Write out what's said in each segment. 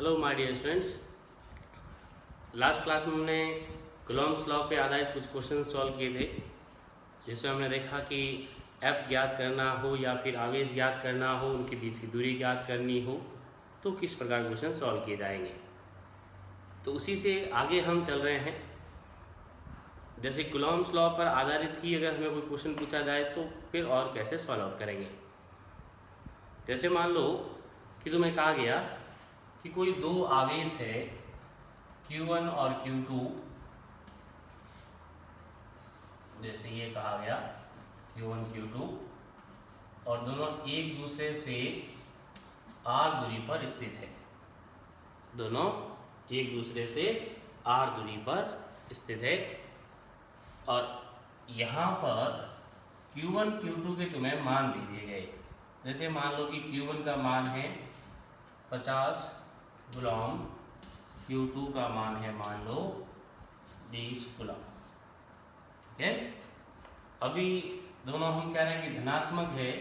Hello my dear students. Last class में हमने Coulomb's law पे आधारित कुछ क्वेश्चन सॉल्व किए थे, जिसमें हमने देखा कि एफ ज्ञात करना हो या फिर आवेश ज्ञात करना हो, उनके बीच की दूरी ज्ञात करनी हो तो किस प्रकार क्वेश्चन सॉल्व किए जाएंगे। तो उसी से आगे हम चल रहे हैं। जैसे कूलॉम्स लॉ पर आधारित ही अगर हमें कोई क्वेश्चन पूछा जाए तो फिर और कैसे सॉल्व आउट करेंगे। जैसे मान लो कि तुम्हें कहा गया कि कोई दो आवेश है Q1 और Q2, जैसे ये कहा गया Q1 Q2, और दोनों एक दूसरे से r दूरी पर स्थित है। दोनों एक दूसरे से r दूरी पर स्थित है और यहाँ पर Q1 Q2 के तुम्हें मान दे दिए गए। जैसे मान लो कि Q1 का मान है 50 गुलाम, Q2 का मान है मान लो 20 गुलाम। ठीक है, अभी दोनों हम कह रहे हैं कि धनात्मक है,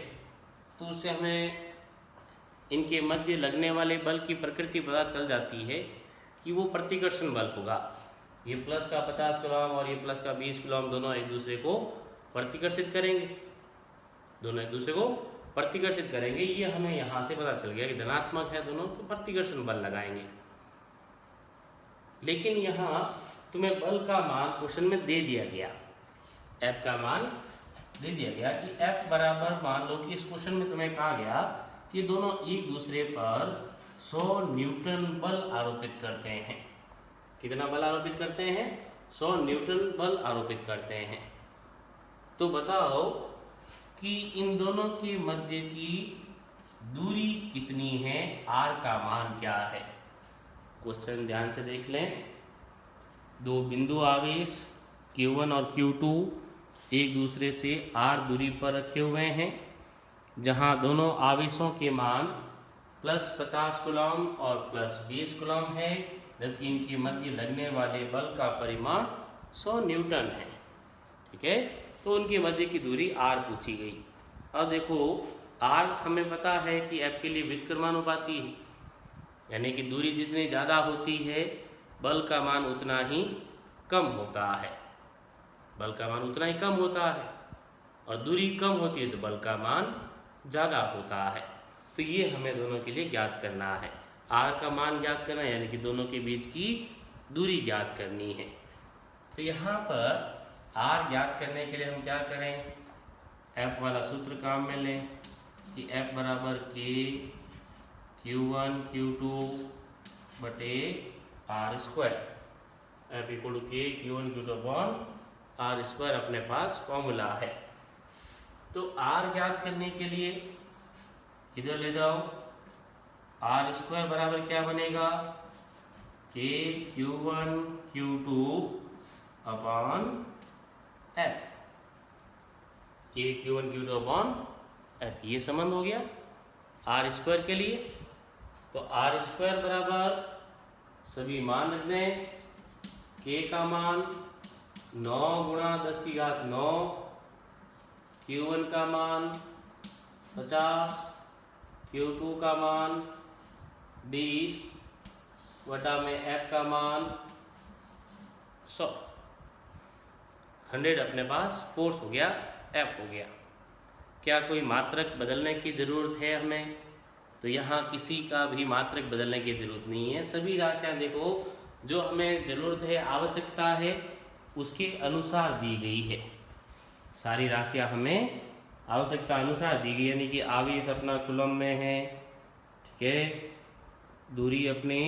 तो उससे हमें इनके मध्य लगने वाले बल की प्रकृति पता चल जाती है कि वो प्रतिकर्षण बल होगा। ये प्लस का 50 गुलाम और ये प्लस का 20 गुलाम दोनों एक दूसरे को प्रतिकर्षित करेंगे, दोनों एक दूसरे को प्रतिकर्षित करेंगे। ये हमें यहाँ से पता चल गया कि धनात्मक है दोनों, तो प्रतिकर्षण बल लगाएंगे। लेकिन यहाँ तुम्हें बल का मान क्वेश्चन में दे दिया गया, F का मान दे दिया गया कि F बराबर, मान लो कि इस क्वेश्चन में तुम्हें कहा गया कि दोनों एक दूसरे पर 100 न्यूटन बल आरोपित करते हैं। कितना बल आरोपित करते हैं? 100 न्यूटन बल आरोपित करते हैं। तो बताओ कि इन दोनों के मध्य की दूरी कितनी है, r का मान क्या है। क्वेश्चन ध्यान से देख लें। दो बिंदु आवेश Q1 और Q2 एक दूसरे से r दूरी पर रखे हुए हैं, जहां दोनों आवेशों के मान प्लस 50 कूलम और प्लस 20 कूलम है, जबकि इनके मध्य लगने वाले बल का परिमाण 100 न्यूटन है। ठीक है, तो उनके मध्य की दूरी r पूछी गई। अब देखो r हमें पता है कि F के लिए व्युत्क्रमानुपाती है, यानी कि दूरी जितनी ज़्यादा होती है बल का मान उतना ही कम होता है। बल का मान उतना ही कम होता है और दूरी कम होती है तो बल का मान ज़्यादा होता है। तो ये हमें दोनों के लिए ज्ञात करना है, r का मान ज्ञात करना है, यानी कि दोनों के बीच की दूरी ज्ञात करनी है। तो यहाँ पर r ज्ञात करने के लिए हम क्या करें, F वाला सूत्र काम में लें कि F बराबर K Q1 Q2 बटे r square. F equal to K Q1 Q2 upon r square अपने पास फॉर्मूला है। तो r ज्ञात करने के लिए इधर ले जाओ, r स्क्वायर बराबर क्या बनेगा, K Q1 Q2 upon F। K Q1 Q2 upon F, ये संबंध हो गया r स्क्वायर के लिए। तो r स्क्वायर बराबर सभी मान रख दें, K का मान 9 गुणा 10 की घात 9, Q1 का मान 50, Q2 का मान 20 वटा में F का मान 100। 100 अपने पास फोर्स हो गया, F हो गया। क्या कोई मात्रक बदलने की ज़रूरत है हमें? तो यहाँ किसी का भी मात्रक बदलने की ज़रूरत नहीं है। सभी राशियाँ देखो जो हमें ज़रूरत है, आवश्यकता है, उसके अनुसार दी गई है। सारी राशियाँ हमें आवश्यकता अनुसार दी गई, यानी कि आवेश अपना कूलम में है, ठीक है, दूरी अपनी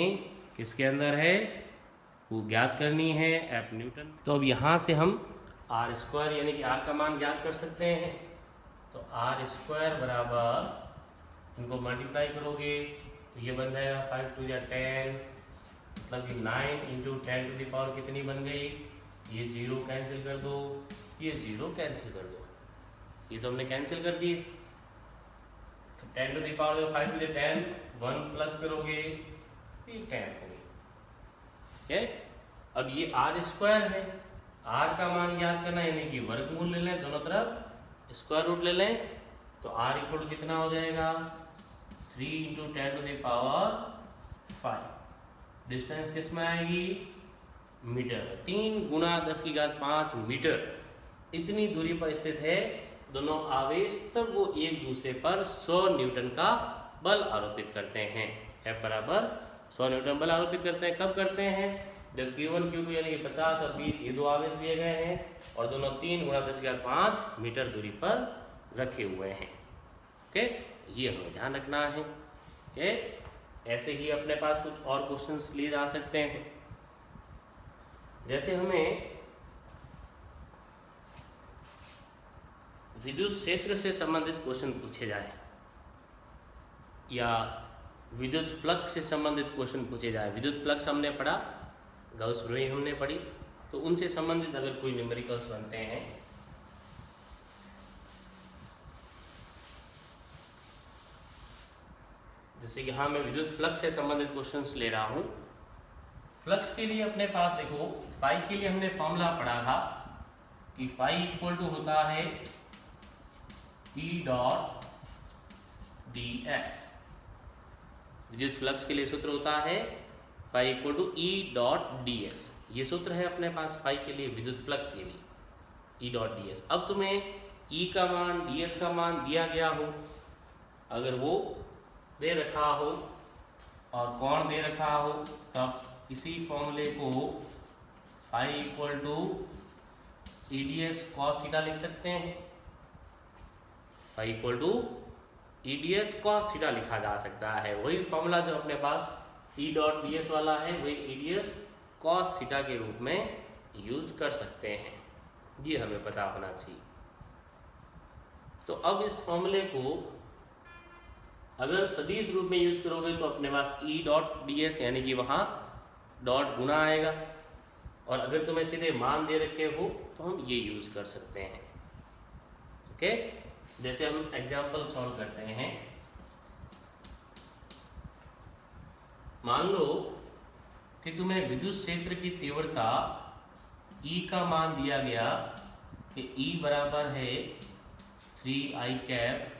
किसके अंदर है, वो ज्ञात करनी है, F न्यूटन। तो अब यहाँ से हम r स्क्वायर यानी कि r का मान ज्ञात कर सकते हैं। तो r स्क्वायर बराबर, इनको मल्टीप्लाई करोगे तो ये बन जाएगा 5 टू 10, मतलब कि 9 इंटू 10 टू द पावर कितनी बन गई, ये 0 कैंसिल कर दो, ये 0 कैंसिल कर दो, ये तो हमने कैंसिल कर दिए। तो 10 to the power 5 to the 10, 1 plus करोगे ये 10 हो गई। ठीक है, अब ये r स्क्वायर है, r का मान ज्ञात करना, यानी कि वर्गमूल ले लें, दोनों तरफ स्क्वायर रूट ले लें, तो r इक्वल कितना हो जाएगा, 3 into 10 to the power 5। Distance किस में आएगी, मीटर। 3 गुणा 10 की घात 5 मीटर इतनी दूरी पर स्थित है दोनों आवेश, तब वो एक दूसरे पर 100 न्यूटन का बल आरोपित करते हैं। F बराबर 100 न्यूटन बल आरोपित करते हैं। कब करते हैं, जब Q1 Q2 यानी कि 50 और 20 ये दो आवेश दिए गए हैं और दोनों 3 गुणा 10 की घात 5 मीटर दूरी पर रखे हुए हैं। ओके, ये हमें ध्यान रखना है। ओके, ऐसे ही अपने पास कुछ और क्वेश्चंस लिए जा सकते हैं। जैसे हमें विद्युत क्षेत्र से संबंधित क्वेश्चन पूछे जाए या विद्युत फ्लक्स से संबंधित क्वेश्चन पूछे जाए। विद्युत फ्लक्स हमने पढ़ा, गाउस प्रमेय हमने पढ़ी, तो उनसे संबंधित अगर कोई न्यूमेरिकल्स बनते हैं, जैसे यहाँ मैं विद्युत फ्लक्स से संबंधित क्वेश्चंस ले रहा हूँ। फ्लक्स के लिए अपने पास देखो, फाई के लिए हमने फॉर्मूला पढ़ा था कि फाई इक्वल टू होता है E डॉट डी एस। विद्युत फ्लक्स के लिए सूत्र होता है phi equal to E dot D S. ये सूत्र है अपने पास फाई के लिए, विद्युत फ्लक्स के लिए E डॉट डी एस। अब तुम्हें E का मान, ds का मान दिया गया हो, अगर वो दे रखा हो और कोण दे रखा हो, तब इसी फॉर्मूले को phi equal to EDS cos theta लिख सकते हैं। Phi equal to EDS cos theta लिखा जा सकता है। वही फॉर्मूला जो अपने पास E डॉट डी एस वाला है, वही EDS cos थीटा के रूप में यूज कर सकते हैं। ये हमें पता होना चाहिए। तो अब इस फॉर्मूले को अगर सदिश रूप में यूज करोगे तो अपने पास E डॉट डी एस यानी कि वहां डॉट गुना आएगा, और अगर तुम्हें सीधे मान दे रखे हो तो हम ये यूज कर सकते हैं। ओके, जैसे हम एग्जाम्पल सॉल्व करते हैं। मान लो कि तुम्हें विद्युत क्षेत्र की तीव्रता E का मान दिया गया कि E बराबर है 3i cap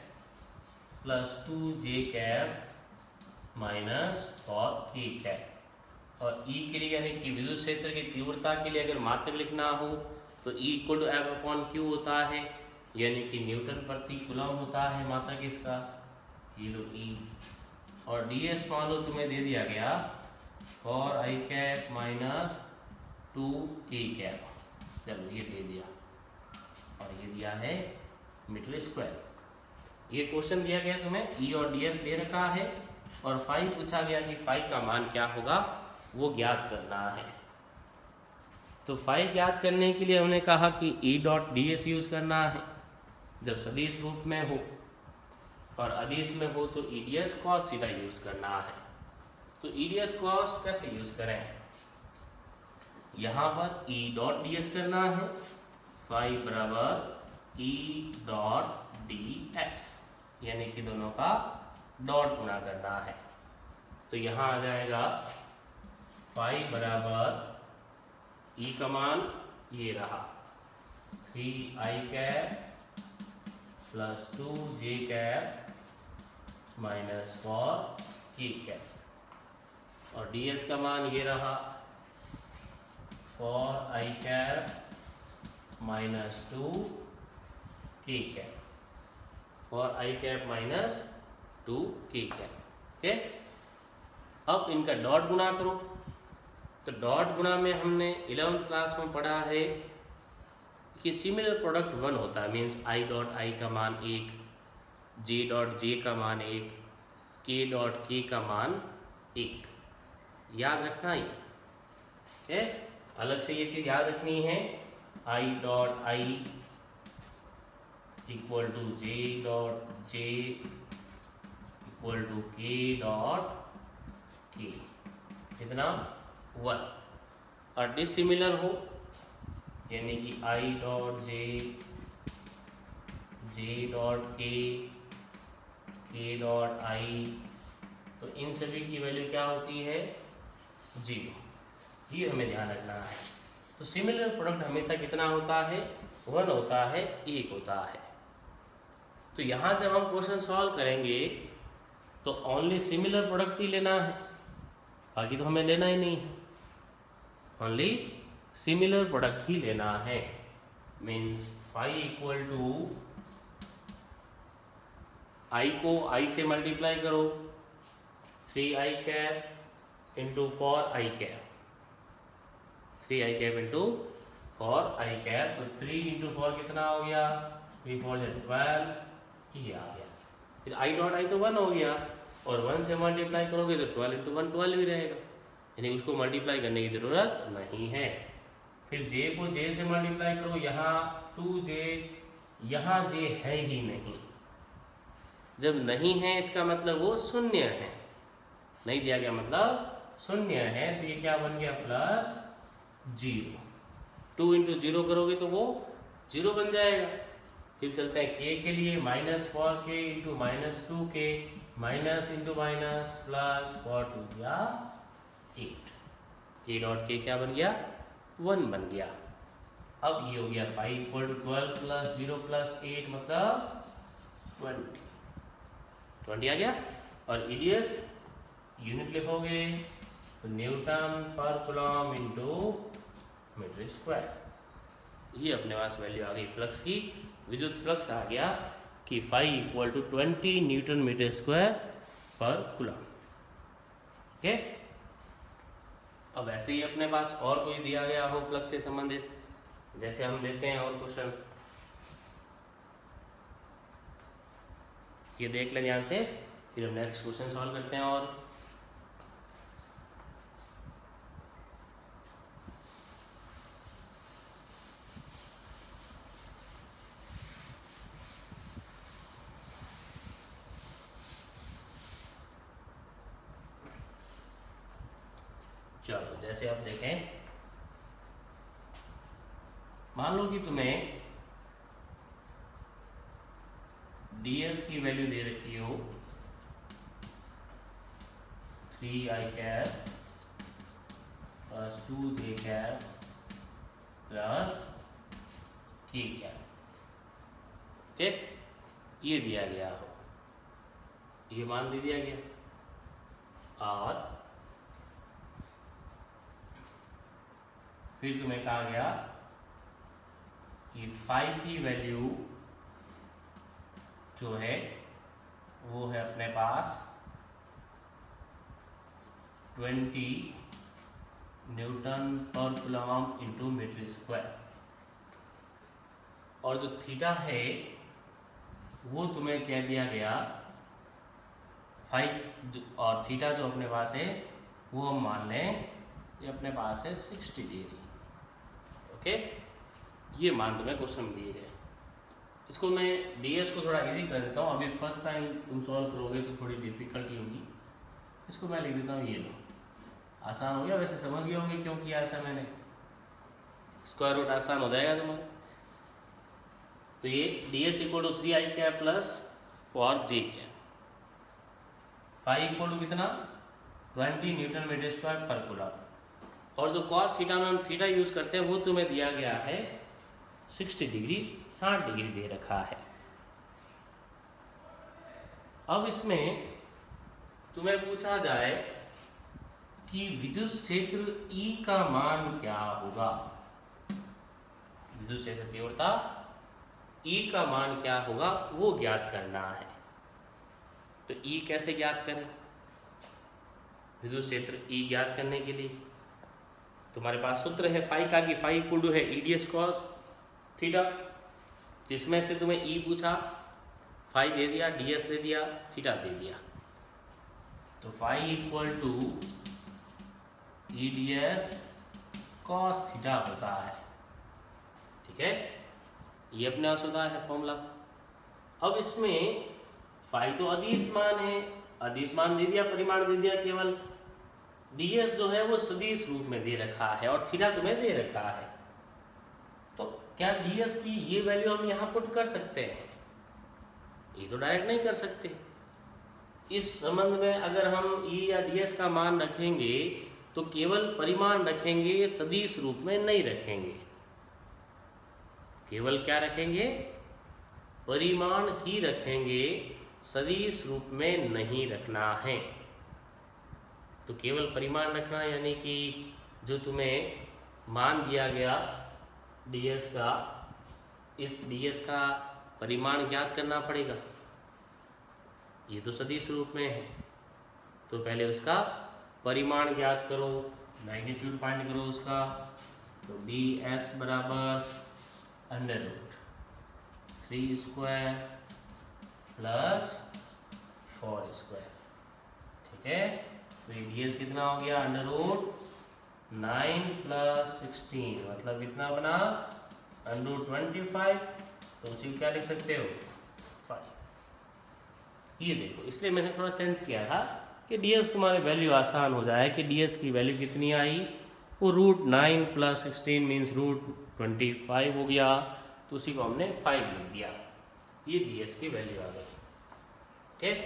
plus 2j cap minus 4k cap. और E के लिए यानी कि विद्युत क्षेत्र की तीव्रता के लिए अगर मात्रक लिखना हो तो E equal to F upon Q होता है, यानी कि न्यूटन प्रति कूलम होता है मात्रक इसका, ये लो E। और ds मान लो तुम्हें दे दिया गया 4i cap minus 2k cap, चलो ये दे दिया, और ये दिया है मीटर स्क्वायर। ये क्वेश्चन दिया गया तुम्हें, E और ds दे रखा है और फाई पूछा गया कि फाई का मान क्या होगा वो ज्ञात करना है। तो फाई ज्ञात करने के लिए हमने कहा कि E dot D S use करना है जब सदिश रूप में हो, और अदिश में हो तो EDS cos थीटा यूज करना है। तो EDS cos कैसे यूज करें, यहाँ पर E डॉट डी एस करना है, फाई बराबर E डॉट डी एस, यानी कि दोनों का डॉट गुणा करना है। तो यहाँ आ जाएगा फाई बराबर E का मान ये रहा 3i cap plus 2j cap minus 4k cap, और ds का मान ये रहा 4i cap minus 2k cap, 4i cap minus 2k cap. Okay, अब इनका डॉट गुणा करो। तो डॉट गुणा में हमने 11th क्लास में पढ़ा है कि सिमिलर प्रोडक्ट 1 होता है, मीन्स i डॉट i का मान 1, j डॉट j का मान 1, k डॉट k का मान 1। याद रखना ये, अलग से ये चीज़ याद रखनी है। i dot i equal to j dot j equal to k dot k, कितना 1। और डिसिमिलर हो यानी कि i dot j, j dot k, k dot i, तो इन सभी की वैल्यू क्या होती है 0। ये हमें ध्यान रखना है। तो सिमिलर प्रोडक्ट हमेशा कितना होता है 1 होता है, 1 होता है। तो यहाँ जब हम क्वेश्चन सॉल्व करेंगे तो ओनली सिमिलर प्रोडक्ट ही लेना है, बाकी तो हमें लेना ही नहीं है, ओनली सिमिलर प्रोडक्ट ही लेना है। मीन्स फाई इक्वल टू आई को आई से मल्टीप्लाई करो, 3i cap into 4i cap, 3i cap into 4i cap, तो 3 इंटू 4 कितना हो गया, 3 4 12, ये आ गया। फिर आई डॉट आई तो 1 हो गया, और 1 से मल्टीप्लाई करोगे तो 12 इंटू 1 12 ही रहेगा, यानी उसको मल्टीप्लाई करने की ज़रूरत नहीं है। फिर j को j से मल्टीप्लाई करो, यहाँ 2j, यहाँ j है ही नहीं, जब नहीं है इसका मतलब वो शून्य है, नहीं दिया गया मतलब शून्य है, तो ये क्या बन गया प्लस 0। 2 इंटू 0 करोगे तो वो 0 बन जाएगा। फिर चलते हैं k के लिए, -4k into -2k, minus into minus plus 4 2 या 8, k डॉट k क्या बन गया, 1 बन गया। अब ये हो गया pi equal to 12 plus 0 plus 8 मतलब 20 आ गया। और ईडीएस यूनिट लिखोगे तो न्यूटन पर कूलम इंटू मीटर स्क्वायर, ये अपने पास वैल्यू आ गई फ्लक्स की। विद्युत फ्लक्स आ गया कि phi equal to 20 newton metre square पर कूलम। ओके, अब ऐसे ही अपने पास और कोई दिया गया हो फ्लक्स से संबंधित, जैसे हम लेते हैं और क्वेश्चन, ये देख लें ध्यान से, फिर हम नेक्स्ट क्वेश्चन सॉल्व करते हैं। और चलो जैसे आप देखें, मान लो कि तुम्हें ds की वैल्यू दे रखी हो 3i cap plus 2j cap plus k cap, okay, ये दिया गया हो, ये मान दे दिया गया। और फिर तुम्हें कहा गया कि फाई की वैल्यू जो है वो है अपने पास 20 न्यूटन पर कूलम इंटू मीटर स्क्वायर, और जो थीटा है वो तुम्हें कह दिया गया फाई, और थीटा जो अपने पास है वो हम मान लें ये अपने पास है 60 डिग्री। ओके, ये मान तुम्हें क्वेश्चन में दिए गए। इसको मैं ds को थोड़ा इजी कर देता हूँ, अभी फर्स्ट टाइम तुम सॉल्व करोगे तो थोड़ी डिफिकल्टी होगी। इसको मैं लिख देता हूँ, ये लो, आसान हो गया, वैसे समझ गए होंगे क्यों किया ऐसा मैंने, स्क्वायर रूट आसान हो जाएगा तुम्हारा। तो ये ds equal to 3i cap plus 4j cap, phi equal to कितना 20 न्यूटन मीटर स्क्वायर पर कूलम, और जो cos थीटा में हम थीटा यूज करते हैं वो तुम्हें दिया गया है 60 डिग्री, 60 डिग्री दे रखा है। अब इसमें तुम्हें पूछा जाए कि विद्युत क्षेत्र E का मान क्या होगा, विद्युत क्षेत्र तीव्रता E का मान क्या होगा वो ज्ञात करना है। तो E कैसे ज्ञात करें, विद्युत क्षेत्र E ज्ञात करने के लिए तुम्हारे पास सूत्र है फाई का, कि फाई इक्वल टू है ईडीएस कॉस थीटा, जिसमें से तुम्हें E पूछा, फाई दे दिया, ds दे दिया, थीटा दे दिया, तो phi equal to EDS cos theta होता है। ठीक है, ये अपने पास होता है फॉर्मूला। अब इसमें फाई तो अदिश मान है, अदिश मान दे दिया, परिमाण दे दिया, केवल ds जो है वो सदिश रूप में दे रखा है और थीटा तुम्हें दे रखा है। तो क्या ds की ये वैल्यू हम यहाँ पुट कर सकते हैं, ये तो डायरेक्ट नहीं कर सकते। इस संबंध में अगर हम E या ds का मान रखेंगे तो केवल परिमाण रखेंगे, सदिश रूप में नहीं रखेंगे। केवल क्या रखेंगे, परिमाण ही रखेंगे, सदिश रूप में नहीं रखना है। तो केवल परिमाण रखना, यानी कि जो तुम्हें मान दिया गया ds का, इस ds का परिमाण ज्ञात करना पड़ेगा। ये तो सदिश रूप में है, तो पहले उसका परिमाण ज्ञात करो, मैग्नीट्यूड फाइंड करो उसका। तो ds बराबर √3² प्लस 4²। ठीक है, तो ये ds कितना हो गया, √9 + 16, मतलब कितना बना, √25। तो उसी को क्या लिख सकते हो, 5। ये देखो, इसलिए मैंने थोड़ा चेंज किया था कि ds तुम्हारे वैल्यू आसान हो जाए कि ds की वैल्यू कितनी आई, वो √9 + 16 मीन्स √25 हो गया, तो उसी को हमने 5 लिख दिया। ये ds की वैल्यू आ गई। ठीक,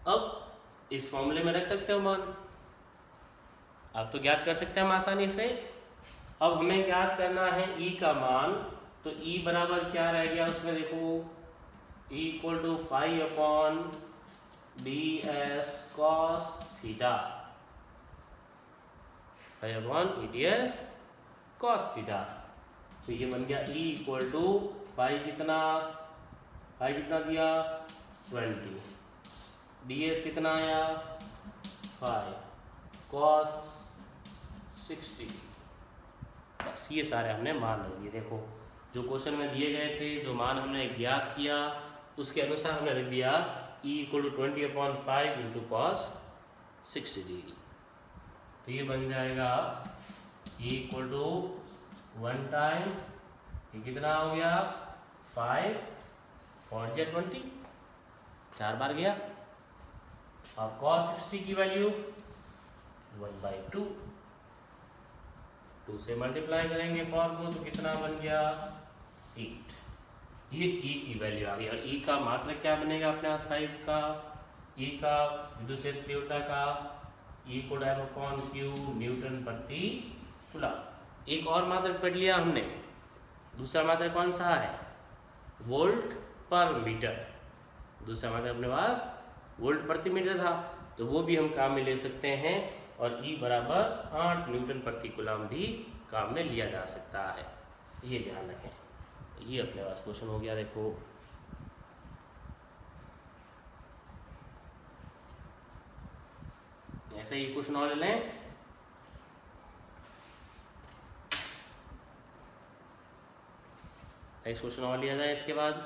अब इस फॉर्मूले में रख सकते हो मान, आप तो ज्ञात कर सकते हैं हम आसानी से। अब हमें ज्ञात करना है e का मान, तो e बराबर क्या रह गया उसमें, देखो e = 5/ds cos theta, 5/ds cos theta. तो ये बन गया e = 5 कितना दिया, 20, ds कितना आया, 5 cos 60। बस ये सारे हमने मान रख दिए। देखो जो क्वेश्चन में दिए गए थे, जो मान हमने ज्ञात किया, उसके अनुसार हमने रख दिया e = 20/5 × cos 60 डिग्री। तो ये बन जाएगा e = 1 टाइम, ये कितना हो गया, 5 और 20, 4 बार गया। और cos 60 की वैल्यू 1/2, 2 से मल्टीप्लाई करेंगे cos को, तो कितना बन गया, 8। ये e की वैल्यू आ गई। और e का मात्रक क्या बनेगा अपने पास 5 का, e का विद्युत क्षेत्र तीव्रता का e को F/Q न्यूटन प्रति कूलम। एक और मात्रक पढ़ लिया हमने, दूसरा मात्रक कौन सा है, वोल्ट पर मीटर। दूसरा मात्रक अपने पास वोल्ट प्रति मीटर था, तो वो भी हम काम में ले सकते हैं। और E बराबर 8 न्यूटन प्रति कूलम भी काम में लिया जा सकता है, ये ध्यान रखें। ये अपने पास क्वेश्चन हो गया। देखो ऐसे ही क्वेश्चन और ले लें। नेक्स्ट क्वेश्चन और लिया जाए इसके बाद।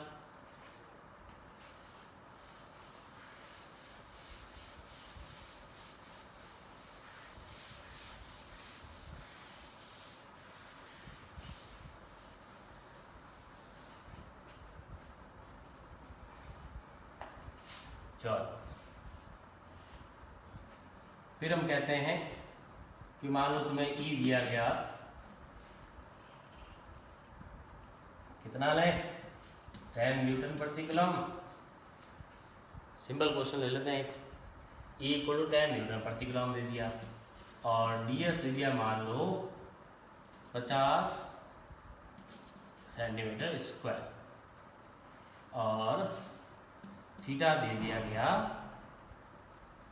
फिर हम कहते हैं कि मान लो तुम्हें E दिया गया, कितना ले, 10 न्यूटन प्रति कूलम। सिंपल क्वेश्चन ले लेते हैं। E = 10 न्यूटन प्रति कूलम दे दिया, और ds दे दिया मान लो 50 सेंटीमीटर स्क्वायर, और थीटा दे दिया गया,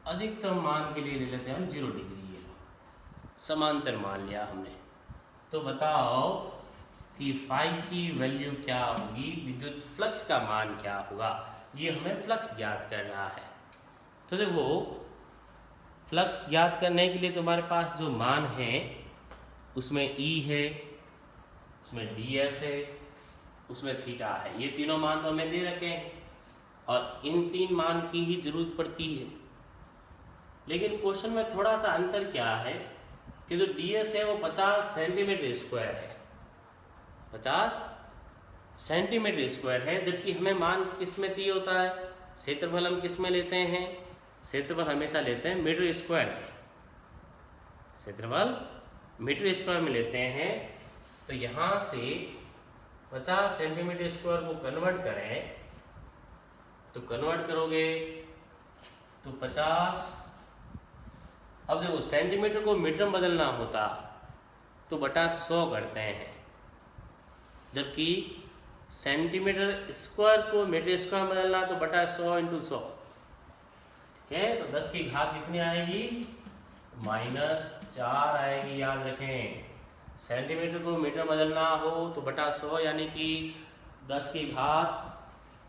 अधिकतम मान के लिए ले लेते हैं हम 0 डिग्री। ये समांतर मान लिया हमने। तो बताओ कि फाई की वैल्यू क्या होगी, विद्युत फ्लक्स का मान क्या होगा। ये हमें फ्लक्स ज्ञात करना है। तो देखो फ्लक्स ज्ञात करने के लिए तुम्हारे पास जो मान है उसमें E है, उसमें ds है, उसमें थीटा है। ये तीनों मान तो हमें दे रखे हैं, और इन 3 मान की ही जरूरत पड़ती है। लेकिन क्वेश्चन में थोड़ा सा अंतर क्या है कि जो ds है वो 50 सेंटीमीटर स्क्वायर है, 50 सेंटीमीटर स्क्वायर है, जबकि हमें मान किस में चाहिए होता है, क्षेत्रफल हम किस में लेते हैं, क्षेत्रफल हमेशा लेते हैं मीटर स्क्वायर में, क्षेत्रफल मीटर स्क्वायर में लेते हैं। तो यहाँ से 50 सेंटीमीटर स्क्वायर को कन्वर्ट करें, तो कन्वर्ट करोगे तो 50, अब देखो सेंटीमीटर को मीटर में बदलना होता तो बटा 100 करते हैं, जबकि सेंटीमीटर स्क्वायर को मीटर स्क्वायर में बदलना तो बटा 100 × 100। ओके, तो 10 की घात कितनी आएगी? -4 आएगी, याद रखें। सेंटीमीटर को मीटर बदलना हो तो बटा 100 यानी कि 10 की घात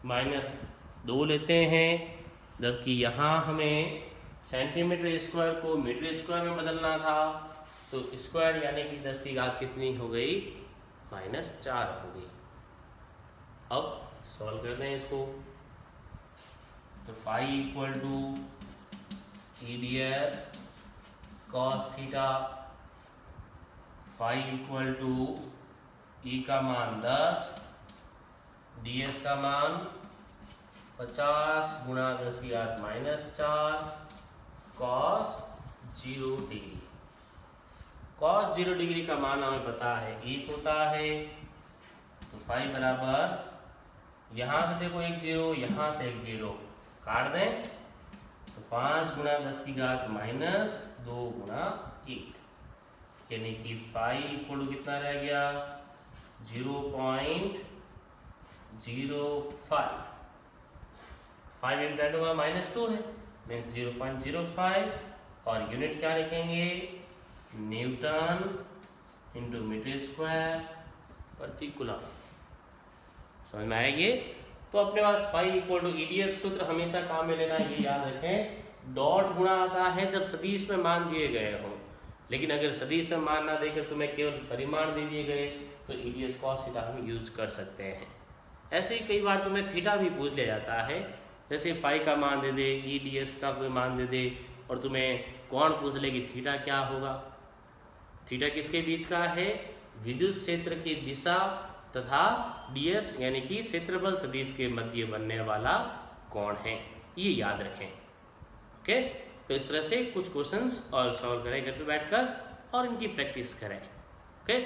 -2 लेते हैं, जबकि यहाँ हमें सेंटीमीटर स्क्वायर को मीटर स्क्वायर में बदलना था, तो स्क्वायर यानी कि 10 की घात कितनी हो गई? -4 हो गई। अब सॉल्व करते हैं इसको। तो phi equal to EDS cos theta, phi equal to E का मान 10, DS का मान 50 गुणा 10 की घात -4 cos 0 डिग्री। cos 0 डिग्री का मान हमें पता है 1 होता है, तो फाई बराबर, यहाँ से देखो 1 0, यहाँ से 1 0 काट दें, तो 5 गुणा 10 की घात -2 गुणा 1, यानी कि फाई इक्वल टू कितना रह गया? 0.05। 5 इंटू 10 हुआ -2 है, मीन्स 0.05, और यूनिट क्या लिखेंगे? न्यूटन इंटू मीटर स्क्वायर प्रति कूलम। समझ में आएगी? तो अपने पास फाई इक्वल टू EDS सूत्र हमेशा काम में लेना, ये याद रखें। डॉट गुणा आता है जब सदिश में मान दिए गए हों, लेकिन अगर सदिश में मान ना देकर तुम्हें केवल परिमाण दे दिए गए तो EDS cos थीटा हम यूज कर सकते हैं। ऐसे ही कई बार तुम्हें थीटा भी पूछ लिया जाता है, जैसे फाई का मान दे दे, EDS का कोई मान दे दे, और तुम्हें कौन पूछ ले कि थीटा क्या होगा। थीटा किसके बीच का है? विद्युत क्षेत्र की दिशा तथा DS यानी कि क्षेत्रफल सदिश के मध्य बनने वाला कोण है, ये याद रखें। ओके, तो इस तरह से कुछ क्वेश्चंस और सॉल्व करें घर पे बैठकर और इनकी प्रैक्टिस करें। ओके।